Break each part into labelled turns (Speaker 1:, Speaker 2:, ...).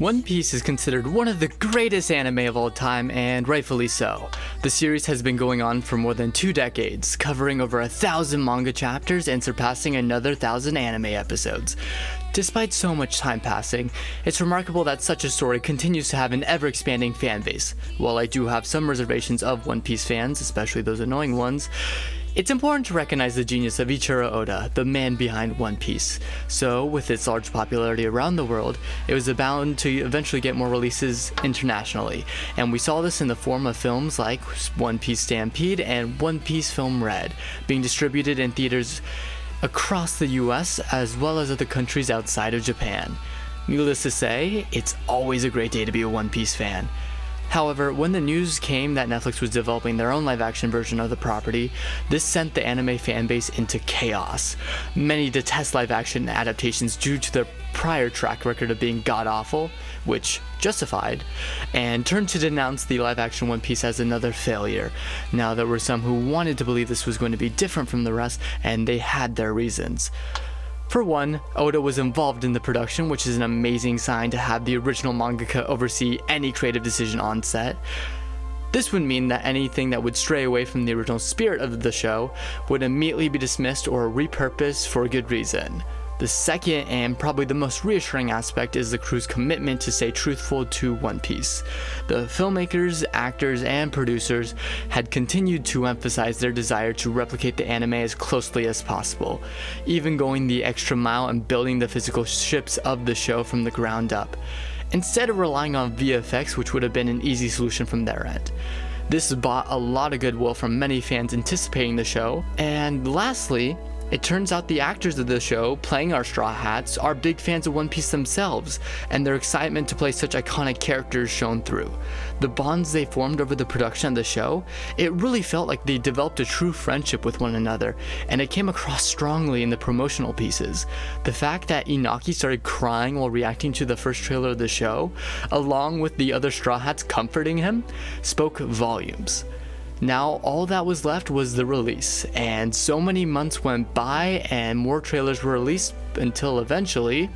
Speaker 1: One Piece is considered one of the greatest anime of all time, and rightfully so. The series has been going on for more than 2 decades, covering over 1,000 manga chapters and surpassing another 1,000 anime episodes. Despite so much time passing, it's remarkable that such a story continues to have an ever-expanding fan base. While I do have some reservations of One Piece fans, especially those annoying ones, it's important to recognize the genius of Eiichiro Oda, the man behind One Piece. So, with its large popularity around the world, it was bound to eventually get more releases internationally, and we saw this in the form of films like One Piece Stampede and One Piece Film Red, being distributed in theaters across the US as well as other countries outside of Japan. Needless to say, it's always a great day to be a One Piece fan. However, when the news came that Netflix was developing their own live-action version of the property, this sent the anime fanbase into chaos. Many detest live-action adaptations due to their prior track record of being god-awful, which justified, and turned to denounce the live-action One Piece as another failure. Now, there were some who wanted to believe this was going to be different from the rest, and they had their reasons. For one, Oda was involved in the production, which is an amazing sign to have the original mangaka oversee any creative decision on set. This would mean that anything that would stray away from the original spirit of the show would immediately be dismissed or repurposed for a good reason. The second and probably the most reassuring aspect is the crew's commitment to stay truthful to One Piece. The filmmakers, actors, and producers had continued to emphasize their desire to replicate the anime as closely as possible, even going the extra mile and building the physical ships of the show from the ground up, instead of relying on VFX, which would have been an easy solution from their end. This bought a lot of goodwill from many fans anticipating the show, and lastly, it turns out the actors of the show playing our Straw Hats are big fans of One Piece themselves, and their excitement to play such iconic characters shone through. The bonds they formed over the production of the show, it really felt like they developed a true friendship with one another, and it came across strongly in the promotional pieces. The fact that Inaki started crying while reacting to the first trailer of the show, along with the other Straw Hats comforting him, spoke volumes. Now, all that was left was the release, and so many months went by and more trailers were released until eventually,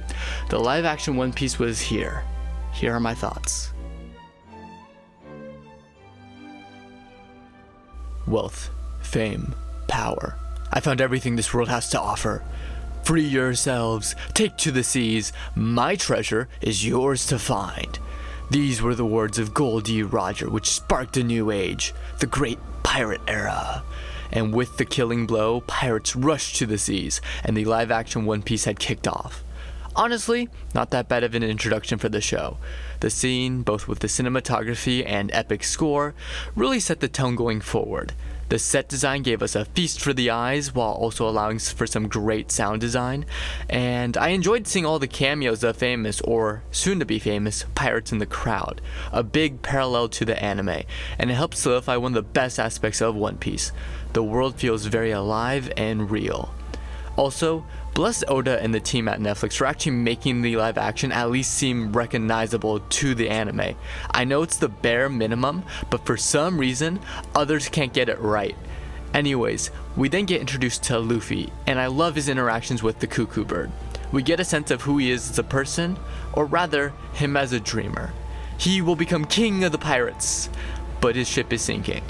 Speaker 1: the live-action One Piece was here. Here are my thoughts. Wealth, fame, power. I found everything this world has to offer. Free yourselves, take to the seas, my treasure is yours to find. These were the words of Goldie Roger, which sparked a new age, the Great Pirate Era. And with the killing blow, pirates rushed to the seas, and the live-action One Piece had kicked off. Honestly, not that bad of an introduction for the show. The scene, both with the cinematography and epic score, really set the tone going forward. The set design gave us a feast for the eyes while also allowing for some great sound design, and I enjoyed seeing all the cameos of famous, or soon-to-be famous, pirates in the crowd, a big parallel to the anime, and it helped solidify one of the best aspects of One Piece. The world feels very alive and real. Also, bless Oda and the team at Netflix for actually making the live action at least seem recognizable to the anime. I know it's the bare minimum, but for some reason, others can't get it right. Anyways, we then get introduced to Luffy, and I love his interactions with the Cuckoo Bird. We get a sense of who he is as a person, or rather, him as a dreamer. He will become king of the pirates, but his ship is sinking.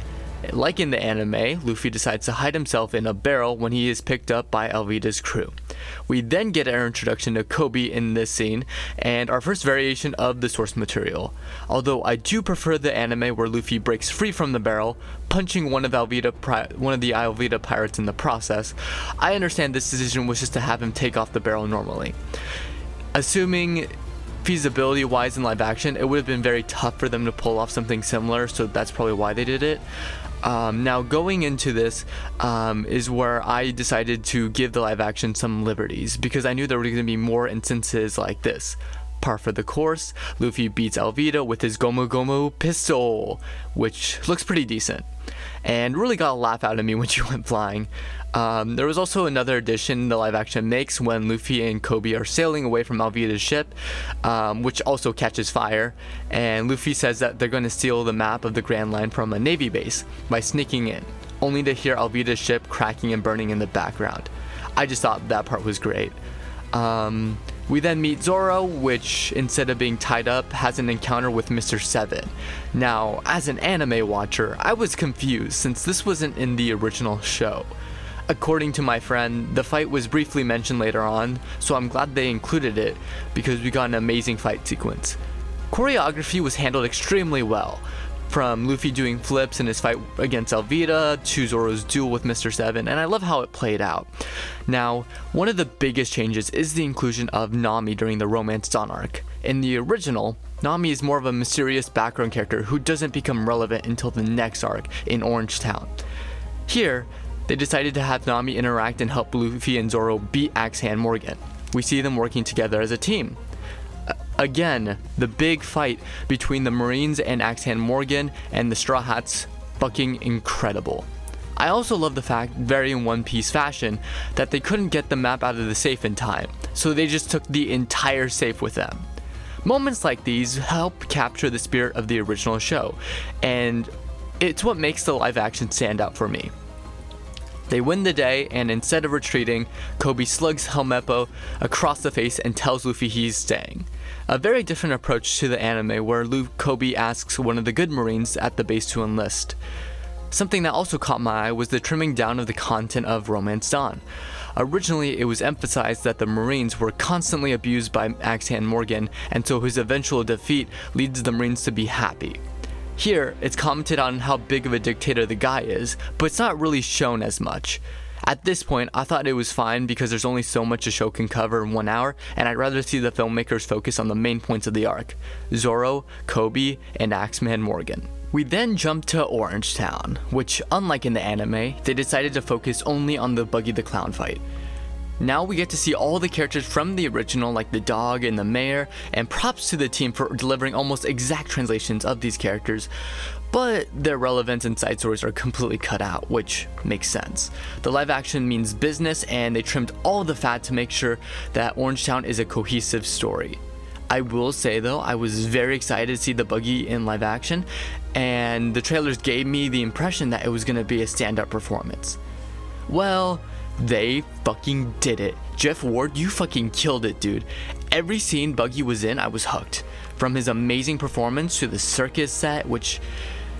Speaker 1: Like in the anime, Luffy decides to hide himself in a barrel when he is picked up by Alvida's crew. We then get our introduction to Kobe in this scene, and our first variation of the source material. Although I do prefer the anime where Luffy breaks free from the barrel, punching one of the Alvida pirates in the process, I understand this decision was just to have him take off the barrel normally. Assuming feasibility-wise in live action, it would have been very tough for them to pull off something similar, so that's probably why they did it. Now going into this is where I decided to give the live action some liberties, because I knew there were going to be more instances like this. Par for the course, Luffy beats Alvida with his Gomu Gomu pistol, which looks pretty decent, and really got a laugh out of me when she went flying. There was also another addition the live action makes when Luffy and Kobe are sailing away from Alvida's ship, which also catches fire, and Luffy says that they're going to steal the map of the Grand Line from a navy base by sneaking in, only to hear Alvida's ship cracking and burning in the background. I just thought that part was great. We then meet Zoro, which instead of being tied up, has an encounter with Mr. 7. Now, as an anime watcher, I was confused since this wasn't in the original show. According to my friend, the fight was briefly mentioned later on, so I'm glad they included it because we got an amazing fight sequence. Choreography was handled extremely well, from Luffy doing flips in his fight against Alvida to Zoro's duel with Mr. 7, and I love how it played out. Now, one of the biggest changes is the inclusion of Nami during the Romance Dawn arc. In the original, Nami is more of a mysterious background character who doesn't become relevant until the next arc in Orange Town. Here, they decided to have Nami interact and help Luffy and Zoro beat Axe Hand Morgan. We see them working together as a team. Again, the big fight between the Marines and Axe Hand Morgan and the Straw Hats, fucking incredible. I also love the fact, very in One Piece fashion, that they couldn't get the map out of the safe in time, so they just took the entire safe with them. Moments like these help capture the spirit of the original show, and it's what makes the live action stand out for me. They win the day, and instead of retreating, Kobe slugs Helmeppo across the face and tells Luffy he's staying. A very different approach to the anime where Kobe asks one of the good Marines at the base to enlist. Something that also caught my eye was the trimming down of the content of Romance Dawn. Originally, it was emphasized that the Marines were constantly abused by Axe Hand Morgan, and so his eventual defeat leads the Marines to be happy. Here, it's commented on how big of a dictator the guy is, but it's not really shown as much. At this point, I thought it was fine because there's only so much a show can cover in 1 hour, and I'd rather see the filmmakers focus on the main points of the arc: Zoro, Kobe, and Axeman Morgan. We then jump to Orange Town, which, unlike in the anime, they decided to focus only on the Buggy the Clown fight. Now we get to see all the characters from the original, like the dog and the mayor, and props to the team for delivering almost exact translations of these characters, but their relevance and side stories are completely cut out, which makes sense. The live action means business, and they trimmed all the fat to make sure that Orange Town is a cohesive story. I will say though, I was very excited to see the Buggy in live action, and the trailers gave me the impression that it was going to be a stand-up performance. Well, they fucking did it. Jeff Ward, you fucking killed it, dude. Every scene Buggy was in, I was hooked. From his amazing performance to the circus set, which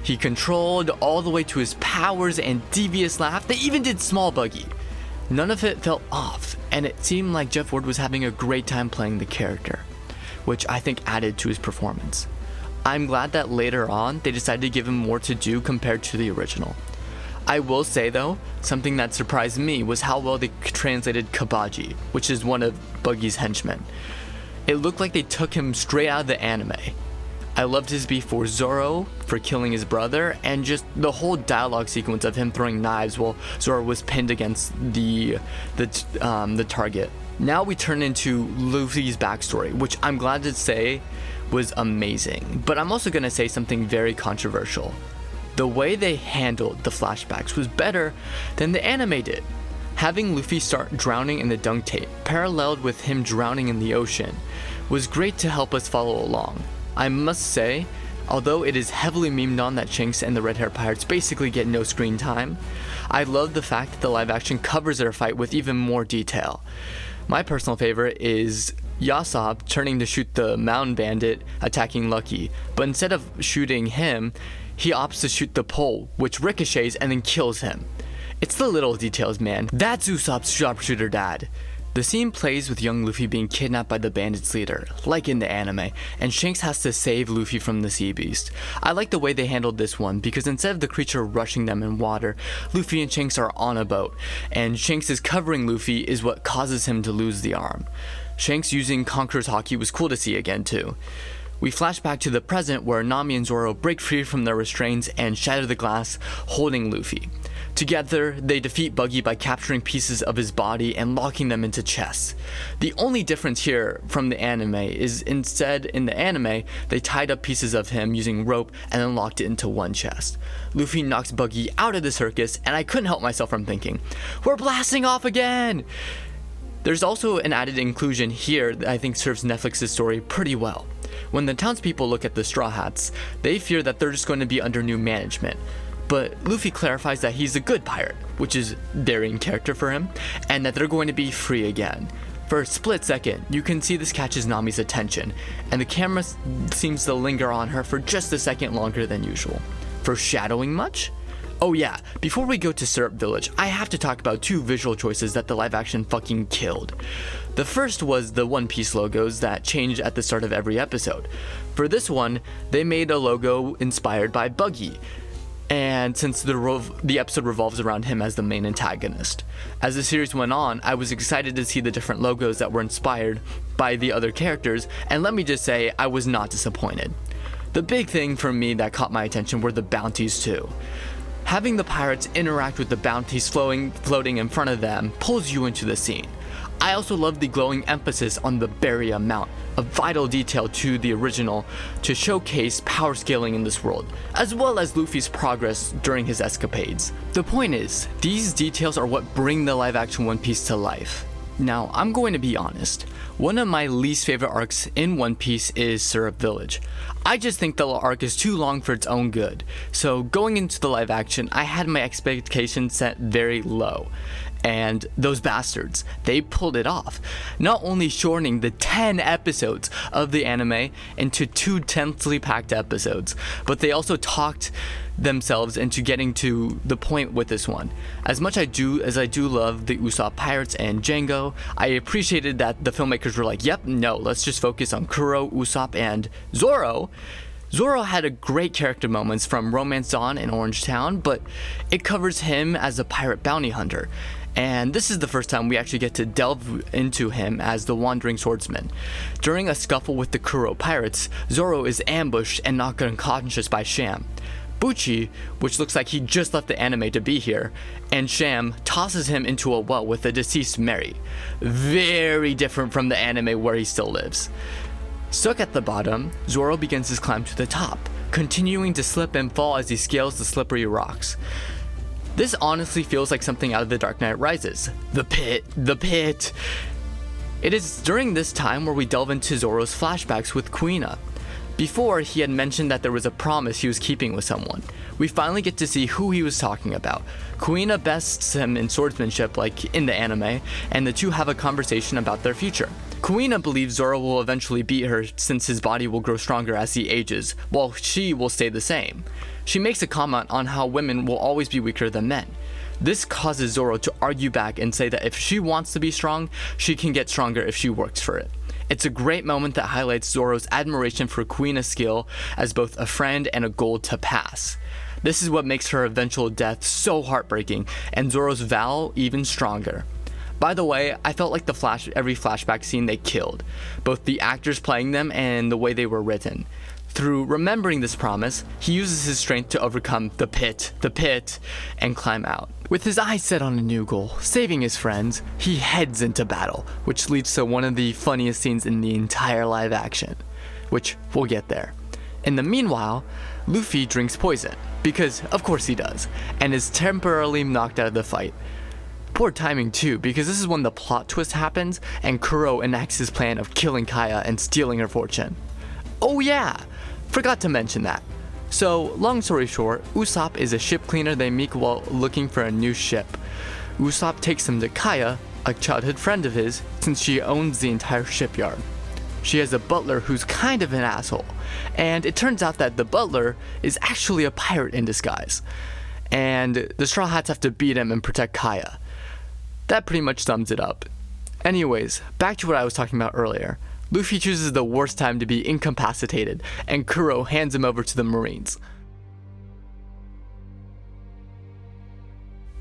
Speaker 1: he controlled, all the way to his powers and devious laugh. They even did Small Buggy. None of it felt off, and it seemed like Jeff Ward was having a great time playing the character, which I think added to his performance. I'm glad that later on, they decided to give him more to do compared to the original. I will say though, something that surprised me was how well they translated Kabaji, which is one of Buggy's henchmen. It looked like they took him straight out of the anime. I loved his beef for Zoro for killing his brother, and just the whole dialogue sequence of him throwing knives while Zoro was pinned against the target. Now we turn into Luffy's backstory, which I'm glad to say was amazing, but I'm also gonna say something very controversial. The way they handled the flashbacks was better than the anime did. Having Luffy start drowning in the dunk tape, paralleled with him drowning in the ocean, was great to help us follow along. I must say, although it is heavily memed on that Shanks and the Red Hair Pirates basically get no screen time, I love the fact that the live action covers their fight with even more detail. My personal favorite is Yasop turning to shoot the mountain bandit attacking Lucky, but instead of shooting him, he opts to shoot the pole, which ricochets and then kills him. It's the little details, man. That's Usopp's sharpshooter dad. The scene plays with young Luffy being kidnapped by the bandits' leader, like in the anime, and Shanks has to save Luffy from the sea beast. I like the way they handled this one, because instead of the creature rushing them in water, Luffy and Shanks are on a boat, and Shanks is covering Luffy is what causes him to lose the arm. Shanks using Conqueror's Haki was cool to see again too. We flash back to the present where Nami and Zoro break free from their restraints and shatter the glass, holding Luffy. Together, they defeat Buggy by capturing pieces of his body and locking them into chests. The only difference here from the anime is instead in the anime, they tied up pieces of him using rope and then locked it into one chest. Luffy knocks Buggy out of the circus, and I couldn't help myself from thinking, we're blasting off again! There's also an added inclusion here that I think serves Netflix's story pretty well. When the townspeople look at the Straw Hats, they fear that they're just going to be under new management. But Luffy clarifies that he's a good pirate, which is very in character for him, and that they're going to be free again. For a split second, you can see this catches Nami's attention, and the camera seems to linger on her for just a second longer than usual. Foreshadowing much? Oh yeah, before we go to Syrup Village, I have to talk about 2 visual choices that the live action fucking killed. The first was the One Piece logos that changed at the start of every episode. For this one, they made a logo inspired by Buggy, and since the episode revolves around him as the main antagonist. As the series went on, I was excited to see the different logos that were inspired by the other characters, and let me just say, I was not disappointed. The big thing for me that caught my attention were the bounties too. Having the pirates interact with the bounties floating in front of them pulls you into the scene. I also love the glowing emphasis on the berry amount, a vital detail to the original to showcase power scaling in this world, as well as Luffy's progress during his escapades. The point is, these details are what bring the live action One Piece to life. Now, I'm going to be honest. One of my least favorite arcs in One Piece is Syrup Village. I just think the arc is too long for its own good. So going into the live action, I had my expectations set very low. And those bastards, they pulled it off. Not only shortening the 10 episodes of the anime into 2 tensely packed episodes, but they also talked themselves into getting to the point with this one. As much as I do love the Usopp Pirates and Django, I appreciated that the filmmakers were like, yep, no, let's just focus on Kuro, Usopp, and Zoro. Zoro had a great character moments from Romance Dawn and Orange Town, but it covers him as a pirate bounty hunter. And this is the first time we actually get to delve into him as the wandering swordsman. During a scuffle with the Kuro pirates, Zoro is ambushed and knocked unconscious by Sham. Bucci, which looks like he just left the anime to be here, and Sham tosses him into a well with the deceased Mary. Very different from the anime where he still lives. Stuck at the bottom, Zoro begins his climb to the top, continuing to slip and fall as he scales the slippery rocks. This honestly feels like something out of The Dark Knight Rises. The pit. It is during this time where we delve into Zoro's flashbacks with Kuina. Before, he had mentioned that there was a promise he was keeping with someone. We finally get to see who he was talking about. Kuina bests him in swordsmanship like in the anime, and the two have a conversation about their future. Kuina believes Zoro will eventually beat her since his body will grow stronger as he ages, while she will stay the same. She makes a comment on how women will always be weaker than men. This causes Zoro to argue back and say that if she wants to be strong, she can get stronger if she works for it. It's a great moment that highlights Zoro's admiration for Kuina's skill as both a friend and a goal to pass. This is what makes her eventual death so heartbreaking, and Zoro's vow even stronger. By the way, I felt like every flashback scene they killed, both the actors playing them and the way they were written. Through remembering this promise, he uses his strength to overcome the pit, and climb out. With his eyes set on a new goal, saving his friends, he heads into battle, which leads to one of the funniest scenes in the entire live action, which we'll get there. In the meanwhile, Luffy drinks poison, because of course he does, and is temporarily knocked out of the fight. Poor timing too, because this is when the plot twist happens and Kuro enacts his plan of killing Kaya and stealing her fortune. Oh yeah, forgot to mention that. So, long story short, Usopp is a ship cleaner they meet while looking for a new ship. Usopp takes him to Kaya, a childhood friend of his, since she owns the entire shipyard. She has a butler who's kind of an asshole, and it turns out that the butler is actually a pirate in disguise, and the Straw Hats have to beat him and protect Kaya. That pretty much sums it up. Anyways, back to what I was talking about earlier. Luffy chooses the worst time to be incapacitated, and Kuro hands him over to the Marines.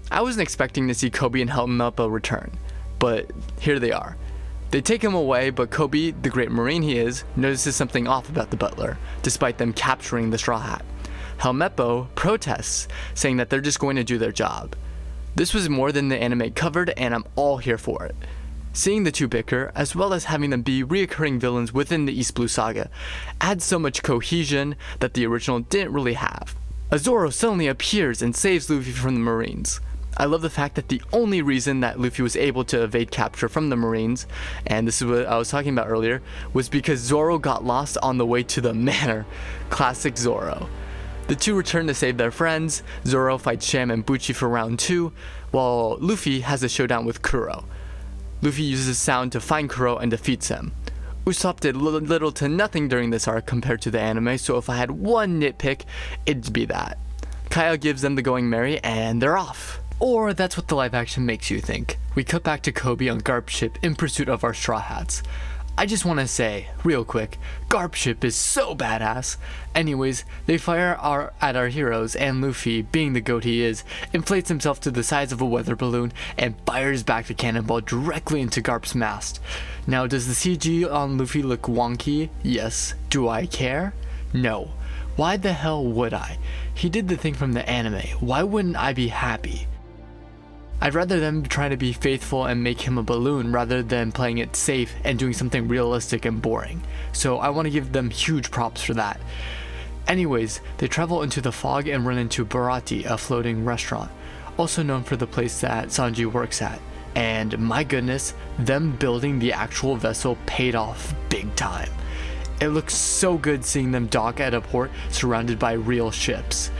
Speaker 1: I wasn't expecting to see Kobe and Helmeppo return, but here they are. They take him away, but Kobe, the great Marine he is, notices something off about the butler, despite them capturing the Straw Hat. Helmeppo protests, saying that they're just going to do their job. This was more than the anime covered, and I'm all here for it. Seeing the two bicker, as well as having them be reoccurring villains within the East Blue Saga, adds so much cohesion that the original didn't really have. Zoro suddenly appears and saves Luffy from the Marines. I love the fact that the only reason that Luffy was able to evade capture from the Marines, and this is what I was talking about earlier, was because Zoro got lost on the way to the manor. Classic Zoro. The two return to save their friends. Zoro fights Sham and Bucci for round 2, while Luffy has a showdown with Kuro. Luffy uses sound to find Kuro and defeats him. Usopp did little to nothing during this arc compared to the anime, so if I had one nitpick, it'd be that. Kyle gives them the going merry and they're off. Or that's what the live action makes you think. We cut back to Kobe on Garp's ship in pursuit of our Straw Hats. I just want to say, real quick, Garp's ship is so badass. Anyways, they fire at our heroes, and Luffy, being the goat he is, inflates himself to the size of a weather balloon and fires back the cannonball directly into Garp's mast. Now, does the CG on Luffy look wonky? Yes. Do I care? No. Why the hell would I? He did the thing from the anime. Why wouldn't I be happy? I'd rather them try to be faithful and make him a balloon rather than playing it safe and doing something realistic and boring. So I want to give them huge props for that. Anyways, they travel into the fog and run into Baratie, a floating restaurant, also known for the place that Sanji works at. And my goodness, them building the actual vessel paid off big time. It looks so good seeing them dock at a port surrounded by real ships.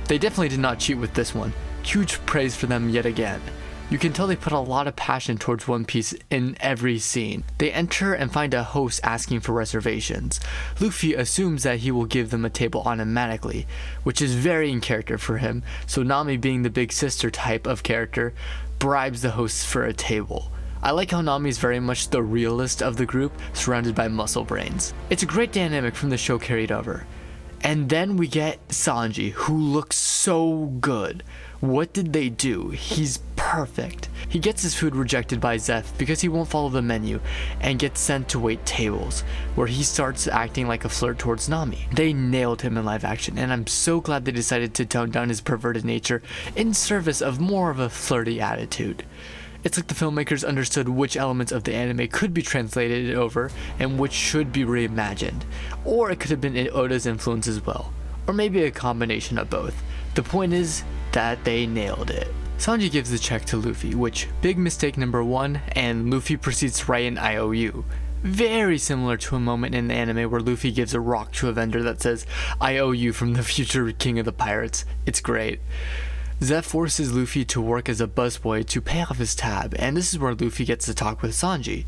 Speaker 1: They definitely did not cheat with this one. Huge praise for them yet again. You can tell they put a lot of passion towards One Piece in every scene. They enter and find a host asking for reservations. Luffy assumes that he will give them a table automatically, which is very in character for him, so Nami, being the big sister type of character, bribes the host for a table. I like how Nami is very much the realist of the group, surrounded by muscle brains. It's a great dynamic from the show carried over. And then we get Sanji, who looks so good. What did they do? He's perfect. He gets his food rejected by Zeph because he won't follow the menu and gets sent to wait tables, where he starts acting like a flirt towards Nami. They nailed him in live action, and I'm so glad they decided to tone down his perverted nature in service of more of a flirty attitude. It's like the filmmakers understood which elements of the anime could be translated over and which should be reimagined. Or it could have been Oda's influence as well. Or maybe a combination of both. The point is that they nailed it. Sanji gives the check to Luffy, which, big mistake number 1, and Luffy proceeds to write an IOU. Very similar to a moment in the anime where Luffy gives a rock to a vendor that says, "I owe you from the future king of the pirates." It's great. Zeph forces Luffy to work as a busboy to pay off his tab, and this is where Luffy gets to talk with Sanji.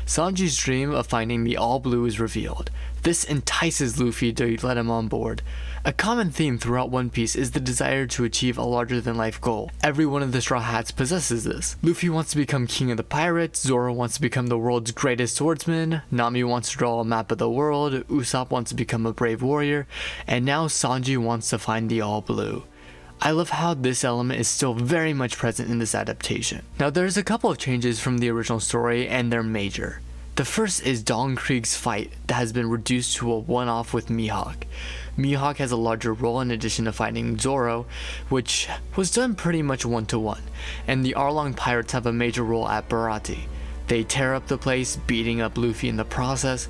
Speaker 1: Sanji's dream of finding the All Blue is revealed. This entices Luffy to let him on board. A common theme throughout One Piece is the desire to achieve a larger-than-life goal. Every one of the Straw Hats possesses this. Luffy wants to become king of the pirates, Zoro wants to become the world's greatest swordsman, Nami wants to draw a map of the world, Usopp wants to become a brave warrior, and now Sanji wants to find the All Blue. I love how this element is still very much present in this adaptation. Now there's a couple of changes from the original story, and they're major. The first is Don Krieg's fight that has been reduced to a one-off with Mihawk. Mihawk has a larger role in addition to fighting Zoro, which was done pretty much one-to-one, and the Arlong pirates have a major role at Baratie. They tear up the place, beating up Luffy in the process,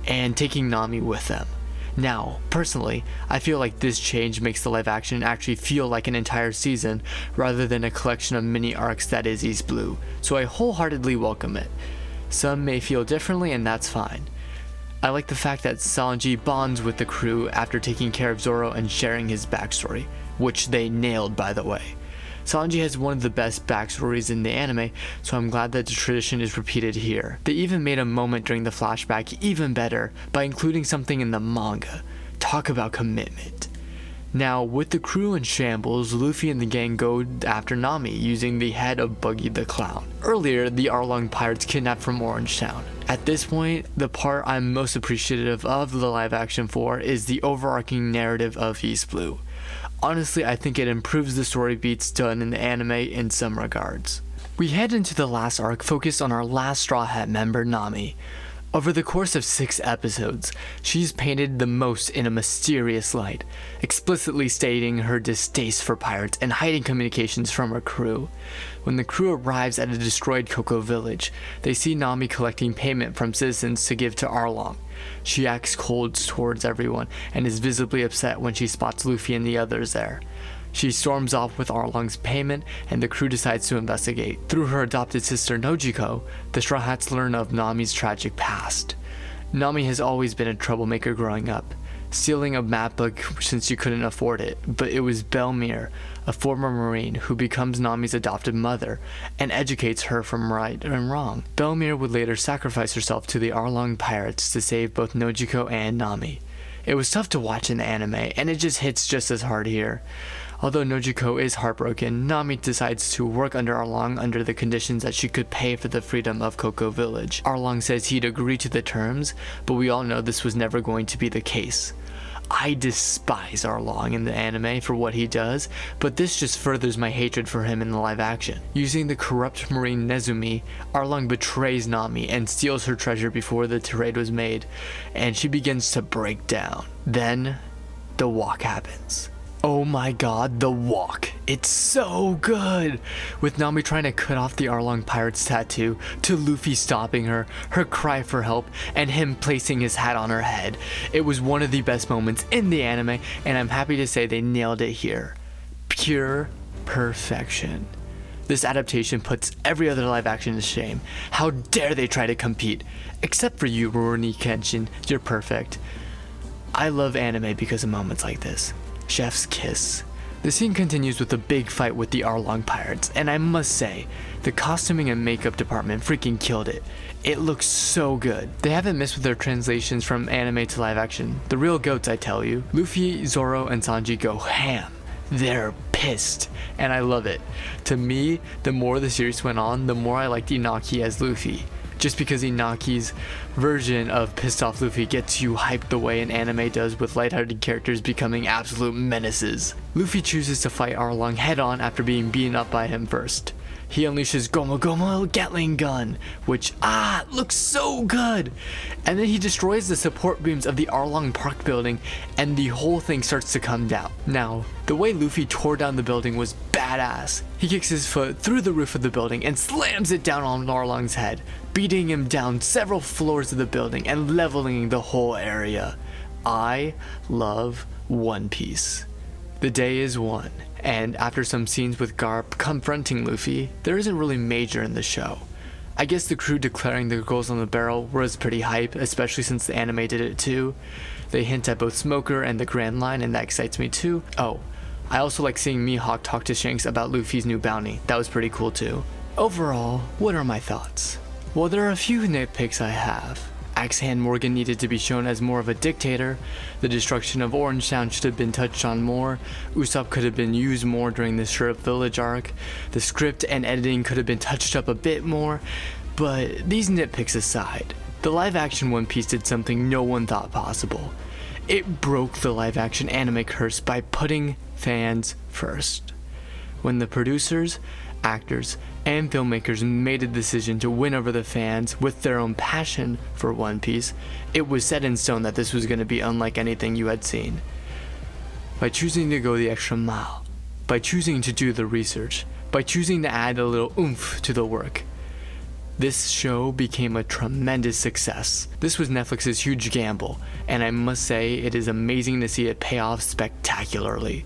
Speaker 1: and taking Nami with them. Now, personally, I feel like this change makes the live action actually feel like an entire season rather than a collection of mini arcs that is East Blue, so I wholeheartedly welcome it. Some may feel differently, and that's fine. I like the fact that Sanji bonds with the crew after taking care of Zoro and sharing his backstory, which they nailed, by the way. Sanji has one of the best backstories in the anime, so I'm glad that the tradition is repeated here. They even made a moment during the flashback even better by including something in the manga. Talk about commitment. Now, with the crew in shambles, Luffy and the gang go after Nami using the head of Buggy the Clown. Earlier, the Arlong pirates kidnapped from Orange Town. At this point, the part I'm most appreciative of the live action for is the overarching narrative of East Blue. Honestly, I think it improves the story beats done in the anime in some regards. We head into the last arc focused on our last Straw Hat member, Nami. Over the course of 6 episodes, she's painted the most in a mysterious light, explicitly stating her distaste for pirates and hiding communications from her crew. When the crew arrives at a destroyed Cocoa Village, they see Nami collecting payment from citizens to give to Arlong. She acts cold towards everyone and is visibly upset when she spots Luffy and the others there. She storms off with Arlong's payment, and the crew decides to investigate. Through her adopted sister Nojiko, the Straw Hats learn of Nami's tragic past. Nami has always been a troublemaker growing up. stealing a map book since she couldn't afford it, but it was Belmere, a former Marine, who becomes Nami's adopted mother and educates her from right and wrong. Belmere would later sacrifice herself to the Arlong pirates to save both Nojiko and Nami. It was tough to watch in the anime, and it just hits just as hard here. Although Nojiko is heartbroken, Nami decides to work under Arlong under the conditions that she could pay for the freedom of Coco Village. Arlong says he'd agree to the terms, but we all know this was never going to be the case. I despise Arlong in the anime for what he does, but this just furthers my hatred for him in the live action. Using the corrupt Marine Nezumi, Arlong betrays Nami and steals her treasure before the trade was made, and she begins to break down. Then, the walk happens. Oh my god, the walk. It's so good! With Nami trying to cut off the Arlong pirate's tattoo, to Luffy stopping her, her cry for help, and him placing his hat on her head. It was one of the best moments in the anime, and I'm happy to say they nailed it here. Pure perfection. This adaptation puts every other live action to shame. How dare they try to compete? Except for you, Rurouni Kenshin, you're perfect. I love anime because of moments like this. Chef's kiss. The scene continues with a big fight with the Arlong pirates, and I must say, the costuming and makeup department freaking killed it. It looks so good. They haven't missed with their translations from anime to live action. The real goats, I tell you. Luffy, Zoro, and Sanji go ham. They're pissed, and I love it. To me, the more the series went on, the more I liked Inaki as Luffy. Just because Inaki's version of pissed off Luffy gets you hyped the way an anime does with lighthearted characters becoming absolute menaces. Luffy chooses to fight Arlong head on after being beaten up by him first. He unleashes Gomu Gomu Gatling gun, which looks so good. And then he destroys the support beams of the Arlong Park building, and the whole thing starts to come down. Now, the way Luffy tore down the building was badass. He kicks his foot through the roof of the building and slams it down on Arlong's head, beating him down several floors of the building and leveling the whole area. I love One Piece. The day is won, and after some scenes with Garp confronting Luffy, there isn't really major in the show. I guess the crew declaring the girls on the barrel was pretty hype, especially since the anime did it too. They hint at both Smoker and the Grand Line, and that excites me too. Oh, I also like seeing Mihawk talk to Shanks about Luffy's new bounty. That was pretty cool too. Overall, what are my thoughts? Well, there are a few nitpicks I have. Axe-Hand Morgan needed to be shown as more of a dictator. The destruction of Orange Town should have been touched on more. Usopp could have been used more during the Syrup Village arc. The script and editing could have been touched up a bit more. But these nitpicks aside, the live-action One Piece did something no one thought possible. It broke the live-action anime curse by putting fans first. When the producers, actors, and filmmakers made a decision to win over the fans with their own passion for One Piece, it was set in stone that this was going to be unlike anything you had seen. By choosing to go the extra mile, by choosing to do the research, by choosing to add a little oomph to the work, this show became a tremendous success. This was Netflix's huge gamble, and I must say it is amazing to see it pay off spectacularly.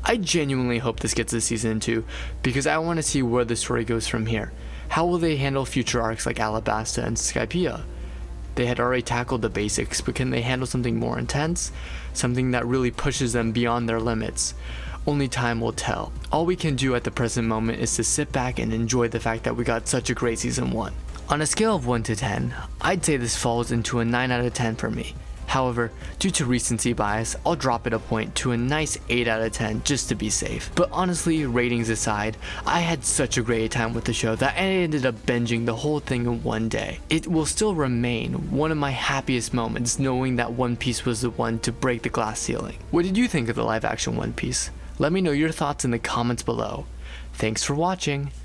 Speaker 1: I genuinely hope this gets a season 2, because I want to see where the story goes from here. How will they handle future arcs like Alabasta and Skypiea? They had already tackled the basics, but can they handle something more intense? Something that really pushes them beyond their limits? Only time will tell. All we can do at the present moment is to sit back and enjoy the fact that we got such a great season 1. On a scale of 1 to 10, I'd say this falls into a 9 out of 10 for me. However, due to recency bias, I'll drop it a point to a nice 8 out of 10 just to be safe. But honestly, ratings aside, I had such a great time with the show that I ended up binging the whole thing in one day. It will still remain one of my happiest moments knowing that One Piece was the one to break the glass ceiling. What did you think of the live action One Piece? Let me know your thoughts in the comments below. Thanks for watching.